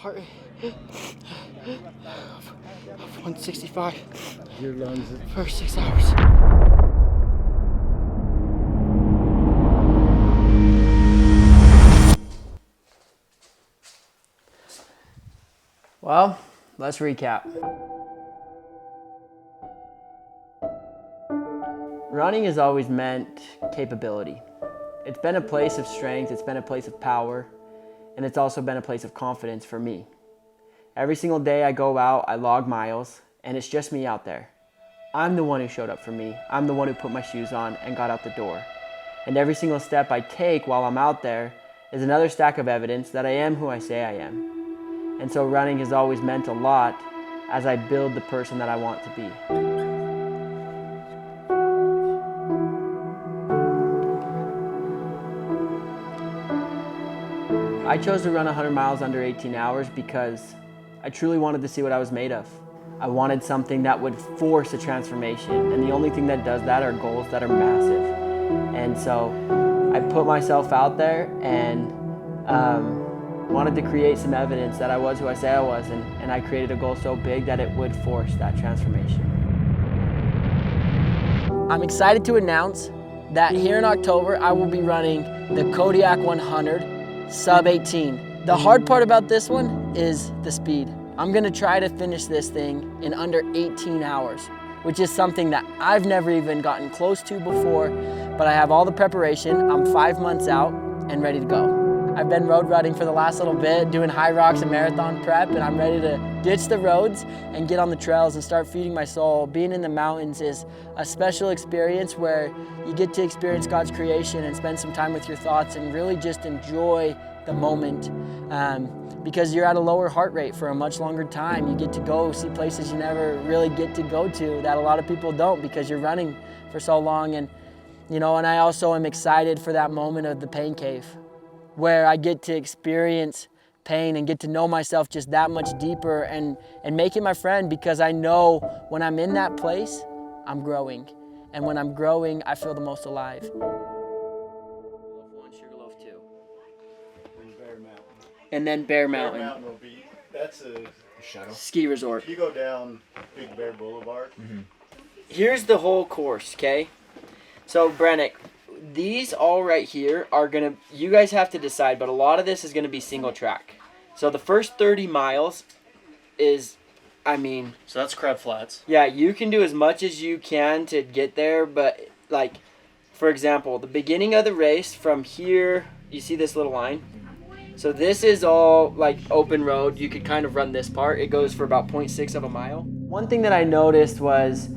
Heart rate of 165 Your lungs. for 6 hours. Well, let's recap. Running has always meant capability. It's been a place of strength, it's been a place of power, and it's also been a place of confidence for me. Every single day I go out, I log miles, and it's just me out there. I'm the one who showed up for me. I'm the one who put my shoes on and got out the door. And every single step I take while I'm out there is another stack of evidence that I am who I say I am. And so running has always meant a lot as I build the person that I want to be. I chose to run 100 miles under 18 hours because I truly wanted to see what I was made of. I wanted something that would force a transformation, and the only thing that does that are goals that are massive. And so I put myself out there and wanted to create some evidence that I was who I say I was, and I created a goal so big that it would force that transformation. I'm excited to announce that here in October I will be running the Kodiak 100 sub 18. The hard part about this one is the speed. I'm gonna try to finish this thing in under 18 hours, which is something that I've never even gotten close to before, but I have all the preparation. I'm 5 months out and ready to go. I've been road running for the last little bit, doing high rocks and marathon prep, and I'm ready to ditch the roads and get on the trails and start feeding my soul. Being in the mountains is a special experience where you get to experience God's creation and spend some time with your thoughts and really just enjoy the moment. Because you're at a lower heart rate for a much longer time. You get to go see places you never really get to go to that a lot of people don't because you're running for so long. And I also am excited for that moment of the pain cave, where I get to experience pain and get to know myself just that much deeper and make it my friend, because I know when I'm in that place, I'm growing. And when I'm growing, I feel the most alive. And then Bear Mountain. Bear Mountain will be, that's a ski resort. If you go down Big Bear Boulevard. Here's the whole course, okay? So Brennick, these all right here are gonna, you guys have to decide, but a lot of this is gonna be single track. So the first 30 miles is, So that's Crab Flats. yeah, you can do as much as you can to get there, but like, for example, the beginning of the race from here, you see this little line? So this is all like open road. You could kind of run this part. It goes for about 0.6 of a mile. One thing that I noticed was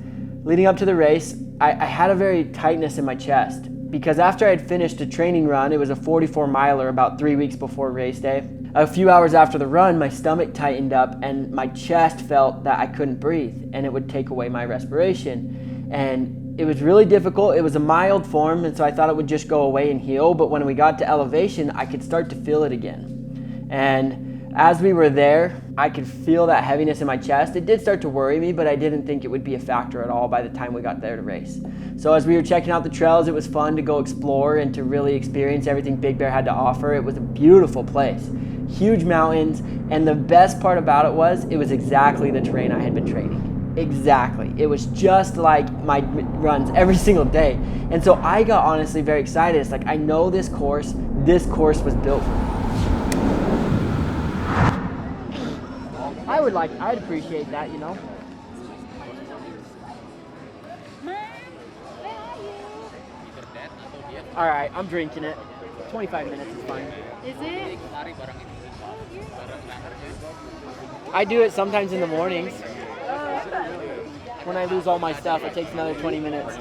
leading up to the race, I had a very tightness in my chest, because after I had finished a training run, it was a 44 miler about 3 weeks before race day. A few hours after the run, my stomach tightened up and my chest felt that I couldn't breathe and it would take away my respiration. And it was really difficult. It was a mild form, and so I thought it would just go away and heal, but when we got to elevation, I could start to feel it again. And as we were there, I could feel that heaviness in my chest. It did start to worry me, but I didn't think it would be a factor at all by the time we got there to race. So as we were checking out the trails, it was fun to go explore and to really experience everything Big Bear had to offer. It was a beautiful place, huge mountains, and the best part about it was exactly the terrain I had been training. Exactly. It was just like my runs every single day. And so I got honestly very excited. It's like, I know this course was built for me. I'd appreciate that, All right, I'm drinking it. 25 minutes is fine. Is it? I do it sometimes in the mornings. When I lose all my stuff, it takes another 20 minutes.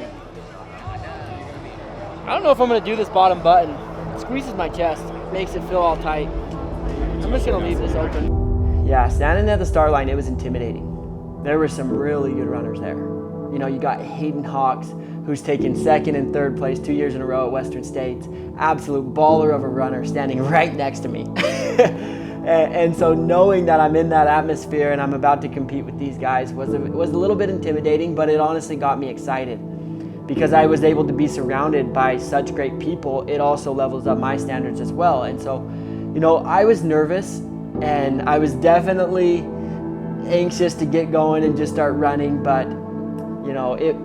I don't know if I'm gonna do this bottom button. It squeezes my chest, makes it feel all tight. I'm just gonna leave this open. Yeah, standing at the start line, it was intimidating. There were some really good runners there. You got Hayden Hawks, who's taken second and third place 2 years in a row at Western States. Absolute baller of a runner standing right next to me. And so knowing that I'm in that atmosphere and I'm about to compete with these guys was a little bit intimidating, but it honestly got me excited. Because I was able to be surrounded by such great people, it also levels up my standards as well. And so, I was nervous, And I was definitely anxious to get going and just start running, but you know, it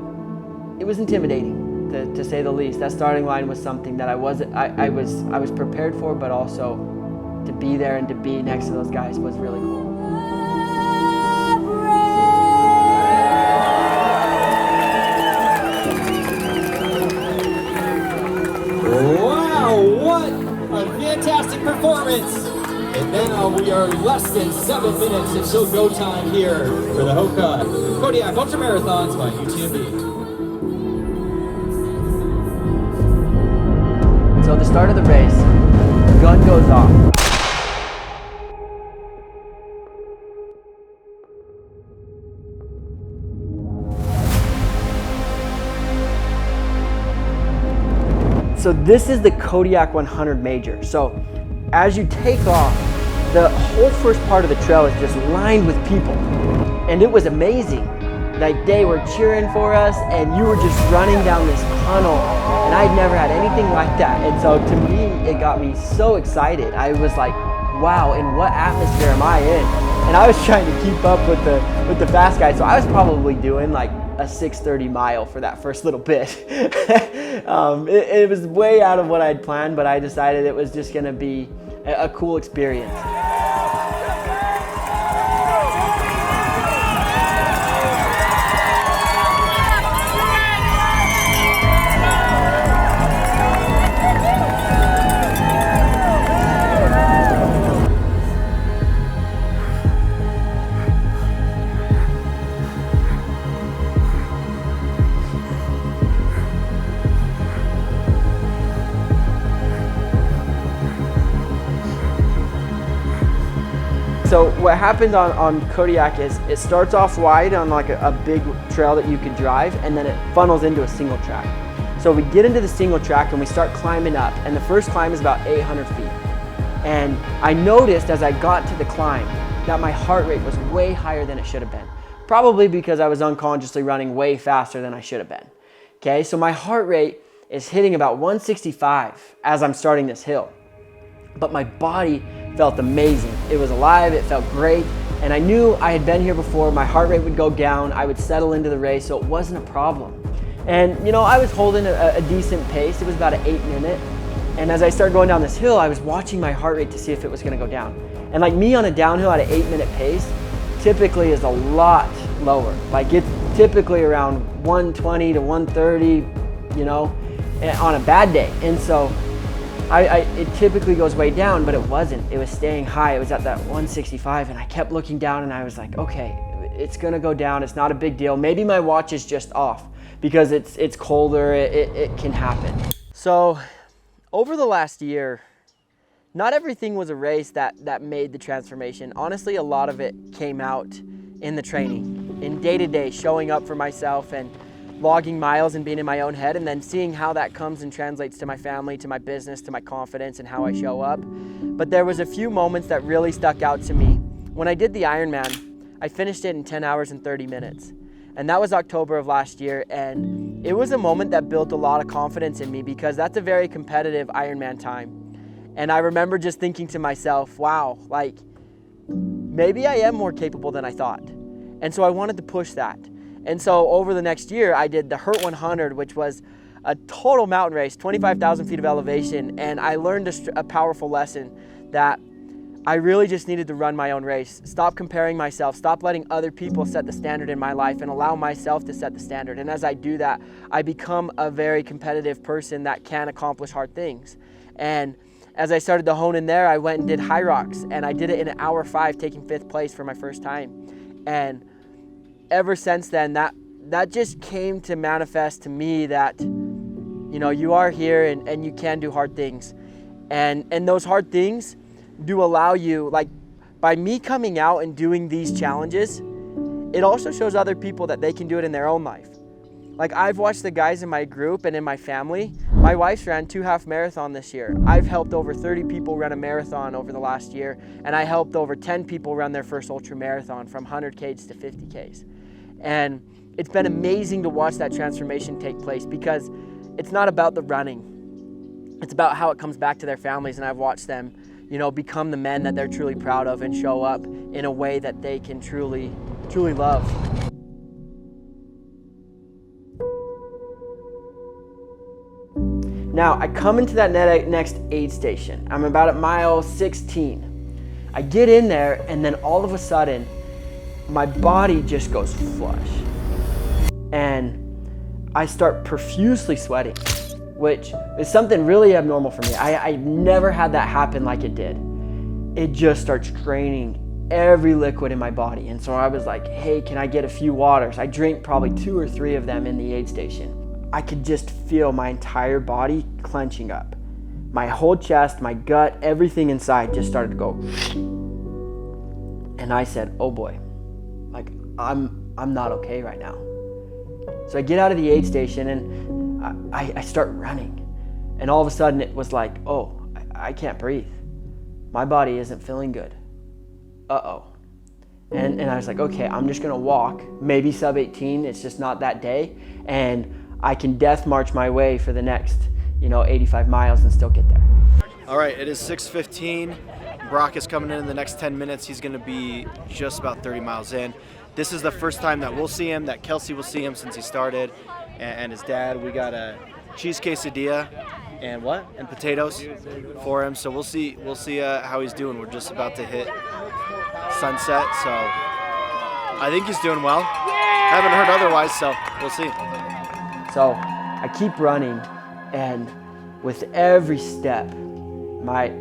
was intimidating to say the least. That starting line was something that I was prepared for, but also to be there and to be next to those guys was really cool. Wow, what a fantastic performance! And now we are less than 7 minutes until go time here for the Hoka Kodiak Ultramarathons by UTMB. So the start of the race, the gun goes off. So this is the Kodiak 100 Major. So as you take off, the whole first part of the trail is just lined with people. And it was amazing. Like, they were cheering for us and you were just running down this tunnel, and I'd never had anything like that. And so to me, it got me so excited. I was like, wow, in what atmosphere am I in? And I was trying to keep up with the fast guys. So I was probably doing like a 6:30 mile for that first little bit. It was way out of what I'd planned, but I decided it was just gonna be a cool experience. So what happened on Kodiak is it starts off wide on like a big trail that you could drive, and then it funnels into a single track. So we get into the single track and we start climbing up, and the first climb is about 800 feet. And I noticed as I got to the climb that my heart rate was way higher than it should have been. Probably because I was unconsciously running way faster than I should have been. Okay, so my heart rate is hitting about 165 as I'm starting this hill. But my body felt amazing. It was alive, it felt great, and I knew I had been here before. My heart rate would go down, I would settle into the race, so it wasn't a problem. And you know, I was holding a decent pace. It was about an 8 minute. And as I started going down this hill, I was watching my heart rate to see if it was gonna go down. And like me on a downhill at an 8 minute pace, typically is a lot lower. Like it's typically around 120 to 130, you know, on a bad day. And so it typically goes way down, but it wasn't. It was staying high. It was at that 165, and I kept looking down, and I was like, okay, it's gonna go down. It's not a big deal. Maybe my watch is just off because it's colder. It can happen. So over the last year, not everything was a race that made the transformation. Honestly, a lot of it came out in the training, in day-to-day, showing up for myself and logging miles and being in my own head, and then seeing how that comes and translates to my family, to my business, to my confidence and how I show up. But there was a few moments that really stuck out to me. When I did the Ironman, I finished it in 10 hours and 30 minutes. And that was October of last year, and it was a moment that built a lot of confidence in me because that's a very competitive Ironman time. And I remember just thinking to myself, wow, like maybe I am more capable than I thought. And so I wanted to push that. And so over the next year, I did the Hurt 100, which was a total mountain race, 25,000 feet of elevation. And I learned a powerful lesson that I really just needed to run my own race. Stop comparing myself, stop letting other people set the standard in my life, and allow myself to set the standard. And as I do that, I become a very competitive person that can accomplish hard things. And as I started to hone in there, I went and did High Rocks, and I did it in an hour 5, taking 5th place for my first time. And ever since then, that just came to manifest to me that, you know, you are here and you can do hard things. And those hard things do allow you, like by me coming out and doing these challenges, it also shows other people that they can do it in their own life. Like I've watched the guys in my group and in my family. My wife's ran 2 half marathons this year. I've helped over 30 people run a marathon over the last year, and I helped over 10 people run their first ultra marathon from 100Ks to 50Ks. And it's been amazing to watch that transformation take place because it's not about the running. It's about how it comes back to their families, and I've watched them become the men that they're truly proud of and show up in a way that they can truly love. Now, I come into that next aid station. I'm about at mile 16. I get in there, and then all of a sudden, my body just goes flush. And I start profusely sweating, which is something really abnormal for me. I've never had that happen like it did. It just starts draining every liquid in my body. And so I was like, hey, can I get a few waters? I drank probably 2 or 3 of them in the aid station. I could just feel my entire body clenching up. My whole chest, my gut, everything inside just started to go. And I said, oh boy, like I'm not okay right now. So I get out of the aid station and I start running. And all of a sudden it was like, oh, I can't breathe. My body isn't feeling good. Uh-oh. And I was like, okay, I'm just gonna walk, maybe sub 18, it's just not that day. And I can death march my way for the next, 85 miles and still get there. All right, it is 6:15. Brock is coming in the next 10 minutes. He's going to be just about 30 miles in. This is the first time that we'll see him, that Kelsey will see him since he started, and his dad. We got a cheese quesadilla and potatoes for him. So we'll see how he's doing. We're just about to hit sunset, so I think he's doing well. Haven't heard otherwise, so we'll see. So I keep running, and with every step, my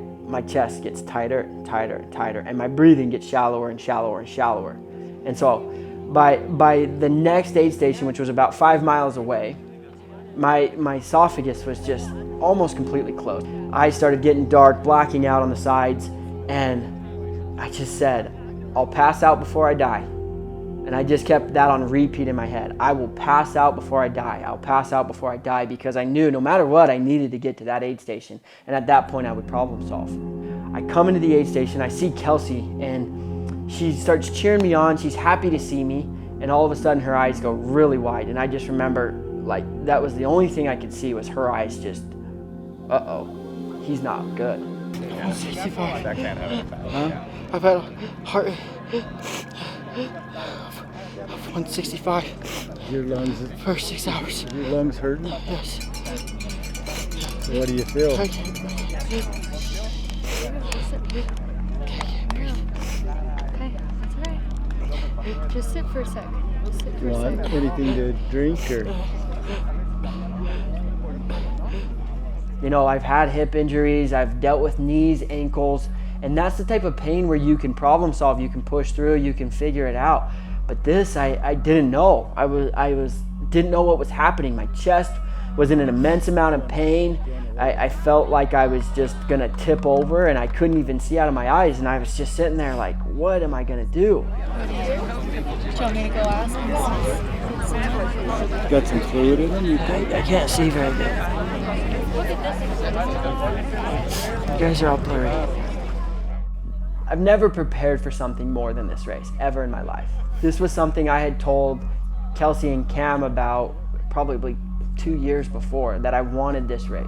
chest gets tighter and tighter and tighter, and my breathing gets shallower and shallower and shallower. And so by the next aid station, which was about 5 miles away, my esophagus was just almost completely closed. I started getting dark, blacking out on the sides, and I just said, I'll pass out before I die. And I just kept that on repeat in my head. I will pass out before I die. I'll pass out before I die, because I knew no matter what, I needed to get to that aid station. And at that point, I would problem solve. I come into the aid station, I see Kelsey, and she starts cheering me on. She's happy to see me. And all of a sudden, her eyes go really wide. And I just remember, like, that was the only thing I could see was her eyes just, uh-oh, he's not good. 65. That can't happen. Huh? I've had a heart... 165 Your lungs, for 6 hours. your lungs hurting? Yes. What do you feel? I can't breathe. Okay, that's alright. Just sit for a sec. Just sit for a Want sec. anything to drink or? I've had hip injuries, I've dealt with knees, ankles, and that's the type of pain where you can problem solve, you can push through, you can figure it out. But this, I didn't know. I didn't know what was happening. My chest was in an immense amount of pain. I felt like I was just gonna tip over, and I couldn't even see out of my eyes. And I was just sitting there like, what am I gonna do? Do you want me to go ask him? Got some fluid in them, you think? I can't see very good. You guys are all blurry. I've never prepared for something more than this race, ever in my life. This was something I had told Kelsey and Cam about probably 2 years before, that I wanted this race.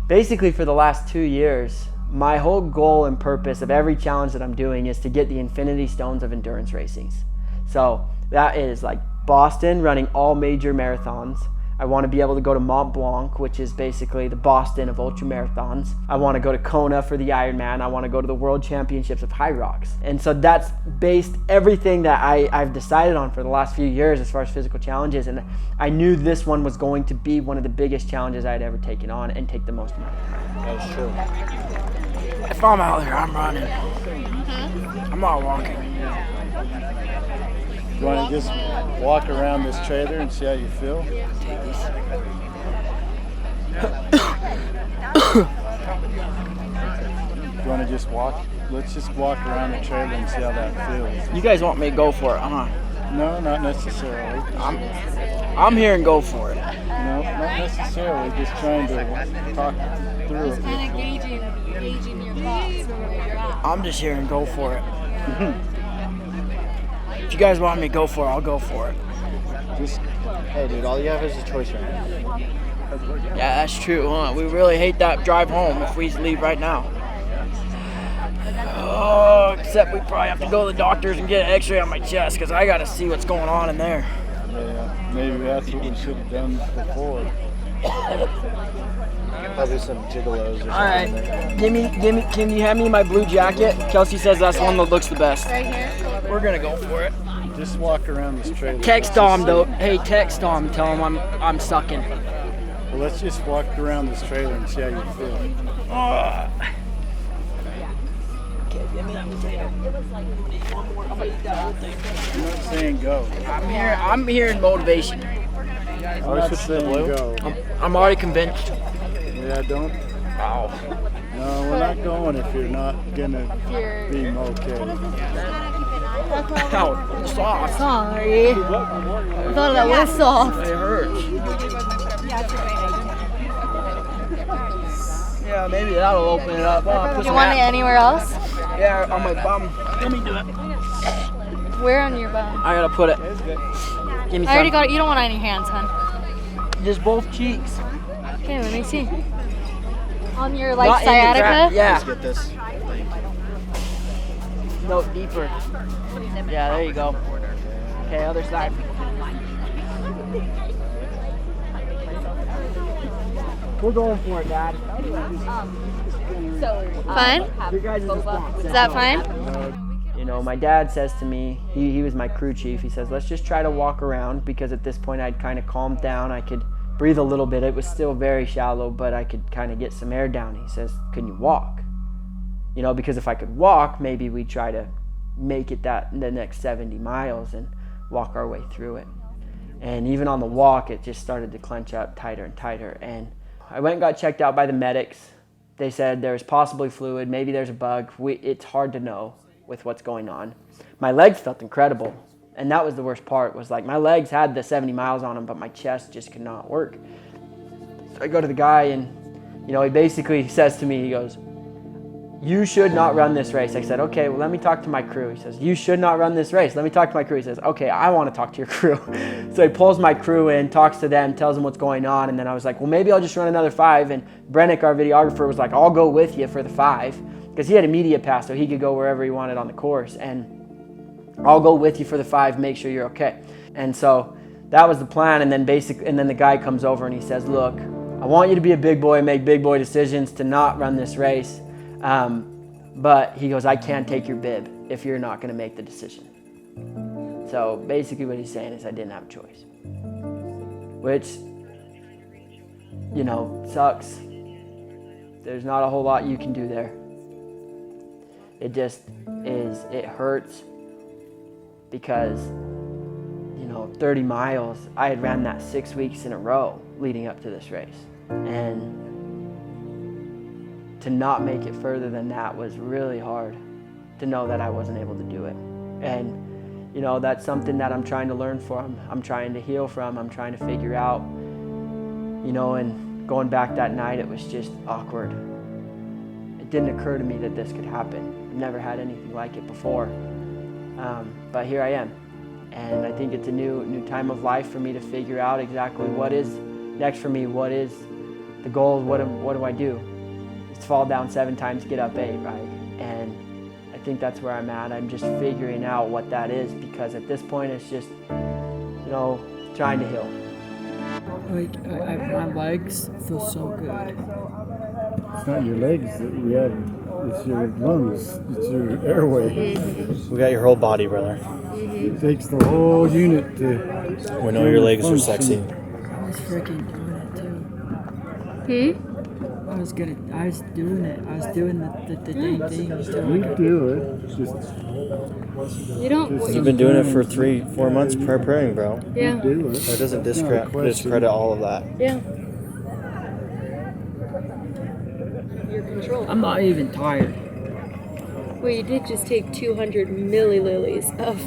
Basically, for the last 2 years, my whole goal and purpose of every challenge that I'm doing is to get the infinity stones of endurance racings. So that is like Boston, running all major marathons. I want to be able to go to Mont Blanc, which is basically the Boston of ultramarathons. I want to go to Kona for the Ironman. I want to go to the World Championships of High Rocks. And so that's based everything that I've decided on for the last few years as far as physical challenges. And I knew this one was going to be one of the biggest challenges I had ever taken on and take the most amount of time. That's true. If I'm out there, I'm running. I'm not walking. You want to just walk around this trailer and see how you feel? You want to just walk? Let's just walk around the trailer and see how that feels. You guys want me to go for it, huh? No, not necessarily. I'm here and go for it. No, not necessarily. Just trying to talk through it. Kind of gauging your thoughts or where you're at. I'm just here and go for it. If you guys want me to go for it, I'll go for it. Just, Hey, dude, all you have is a choice right now. Yeah, that's true, huh? We really hate that drive home if we leave right now. Oh, except we probably have to go to the doctors and get an x-ray on my chest because I got to see what's going on in there. Yeah, maybe that's what we should have done before. Probably some gigolos or something. All right, can you hand me my blue jacket? Kelsey says that's the one that looks the best. Right here? We're gonna go for it. Just walk around this trailer. Text Dom though. Hey, text Dom. Tell him I'm sucking. Well, let's just walk around this trailer and see how you feel. Okay, give me that potato. I'm gonna eat that whole thing. I'm not saying go. I'm hearing motivation. I was just saying go. I'm already convinced. Yeah, don't. Wow. No, we're not going if you're not gonna be okay. Ow, soft. Sorry. I thought that was soft. It hurts. Yeah, maybe that'll open it up. Do you want it anywhere else? Yeah, on my bum. Let me do it. Where on your bum? I gotta put it. Give me I already some. got it. You don't want it on your hands, hon. Just both cheeks. Okay, let me see. On your Not like in the sciatica? crack. Yeah. Let's get this. No, deeper. Yeah, there you go. Okay, other side. We're going for it, Dad. Fine? Your guys' response. Is that fine? You know, my dad says to me, he was my crew chief, he says, let's just try to walk around because at this point I'd kind of calmed down. I could breathe a little bit. It was still very shallow, but I could kind of get some air down. He says, can you walk? You know, because if I could walk, maybe we'd try to make it the next 70 miles and walk our way through it. And even on the walk, it just started to clench up tighter and tighter. And I went and got checked out by the medics. They said there's possibly fluid, maybe there's a bug. It's hard to know with what's going on. My legs felt incredible. And that was the worst part, was like my legs had the 70 miles on them, but my chest just could not work. So I go to the guy and, you know, he basically says to me, he goes, you should not run this race. I said, okay, well, let me talk to my crew. He says, you should not run this race. Let me talk to my crew. He says, okay, I want to talk to your crew. So he pulls my crew in, talks to them, tells them what's going on. And then I was like, well, maybe I'll just run another 5. And Brennick, our videographer, was like, I'll go with you for the 5. Because he had a media pass, so he could go wherever he wanted on the course. And I'll go with you for the 5, make sure you're okay. And so that was the plan. And then the guy comes over and he says, look, I want you to be a big boy, make big boy decisions to not run this race. But he goes, I can't take your bib if you're not going to make the decision. So basically what he's saying is I didn't have a choice, which, you know, sucks. There's not a whole lot you can do there. It just is, it hurts because, you know, 30 miles, I had ran that 6 weeks in a row leading up to this race. And to not make it further than that was really hard, to know that I wasn't able to do it. And, you know, that's something that I'm trying to learn from, I'm trying to heal from, I'm trying to figure out, you know, and going back that night, it was just awkward. It didn't occur to me that this could happen. I've never had anything like it before. But here I am. And I think it's a new time of life for me to figure out exactly what is next for me, what is the goal, what do I do? It's fall down 7 times, get up 8, right? And I think that's where I'm at. I'm just figuring out what that is, because at this point it's just, you know, trying to heal. Like, my legs feel so good. It's not your legs that we have, it's your lungs, it's your airway. We got your whole body, brother. It takes the whole unit to... We know your legs are sexy. I was freaking doing it too. I was doing it. I was doing the dang thing. We do it, just... You don't. You've been doing it for 3-4 months preparing, bro. Yeah. do it. That doesn't discredit all of that. Yeah. Your control. I'm not even tired. Well, you did just take 200 milliliters of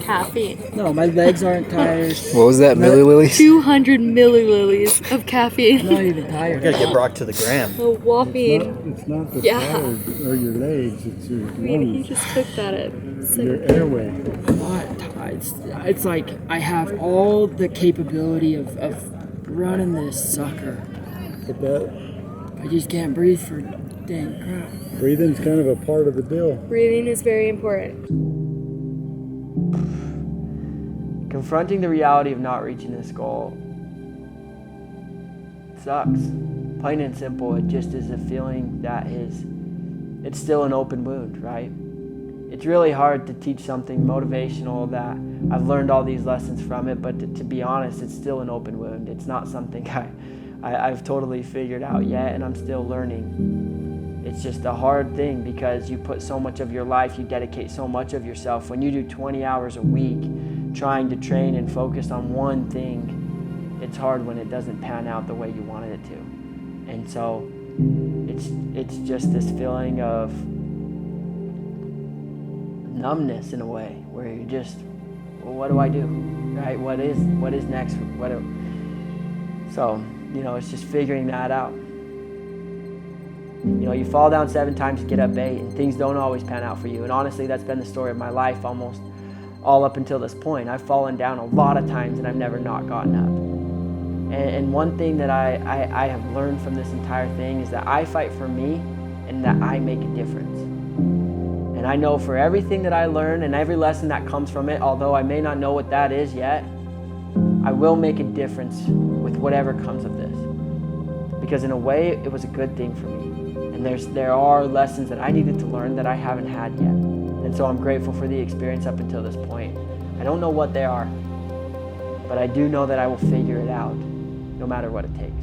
caffeine. No, my legs aren't tired. What was that, millililies? 200 milliliters of caffeine. I'm not even We tired. gotta get Brock to the gram. A whopping. It's not the Yeah. tires or your legs, it's your I mean, he lungs, just took that at your airway. I'm not tired. It's like I have all the capability of running this sucker. But that, I just can't breathe for dang crap. Breathing's kind of a part of the deal. Breathing is very important. Confronting the reality of not reaching this goal sucks. Plain and simple, it just is a feeling that it's still an open wound, right? It's really hard to teach something motivational that I've learned all these lessons from it, but to be honest, it's still an open wound. It's not something I've totally figured out yet, and I'm still learning. It's just a hard thing because you put so much of your life, you dedicate so much of yourself. When you do 20 hours a week trying to train and focus on one thing, it's hard when it doesn't pan out the way you wanted it to. And so it's just this feeling of numbness in a way, where you're just, well, what do I do, right? What is next? So, it's just figuring that out. You fall down 7 times, you get up 8, and things don't always pan out for you. And honestly, that's been the story of my life almost all up until this point. I've fallen down a lot of times, and I've never not gotten up. And one thing that I have learned from this entire thing is that I fight for me, and that I make a difference. And I know for everything that I learn and every lesson that comes from it, although I may not know what that is yet, I will make a difference with whatever comes of this. Because in a way, it was a good thing for me. And there are lessons that I needed to learn that I haven't had yet. And so I'm grateful for the experience up until this point. I don't know what they are, but I do know that I will figure it out, no matter what it takes.